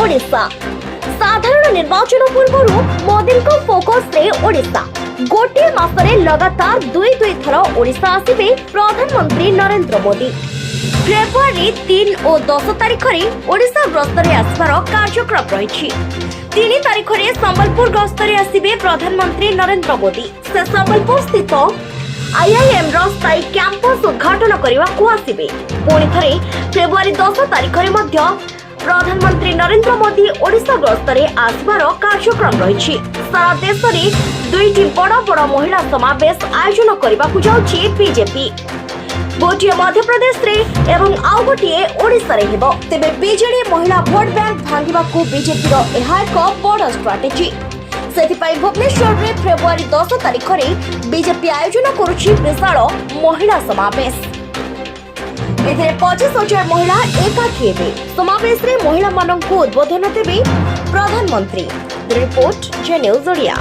ओडिशा। साधारण निर्वाचन पूर्व मोदी फोकस रे ओडिशा। गोटे मासरे लगातार दुई थर ओडिशा आसिबे प्रधानमंत्री नरेंद्र मोदी। फेब्रुआरी 3 और 10 तारिख में ओडिशा गस्तरे आसबार कार्यक्रम रही। 3 तारिख में संबलपुर गस्तरे आसिबे प्रधानमंत्री नरेंद्र मोदी। से संबलपुर स्थित आईआईएम स्थायी कैंपस उद्घाटन करने को आसिबे। पुणी थे फेब्रुआरी 10 तारिख में प्रधानमंत्री नरेंद्र मोदी ओडिशा गस्तरे आसबार कार्यक्रम रही। सारा देश में दुईटी बड़ बड़ महिला समावेश आयोजन करने को जाउछि बीजेपी। गोटे मध्य प्रदेश रे एवं आउ गोटे ओडिशा रे हेबो। तेबे बीजेडी महिला भोट बैंक भांगिबाकू बीजेपी रो एहा एक बड़ स्ट्राटेजी। सेथिपाई भुवनेश्वर रे फेब्रुआरी 10 तारिख रे बीजेपी आयोजन करुछि विशाल महिला समावेश। एथिरे 25,000 महिला एकाठी हेबे। समावेश रे महिला माननकू उद्बोधन देबे प्रधानमंत्री। रिपोर्ट जे न्यूज ओडिया।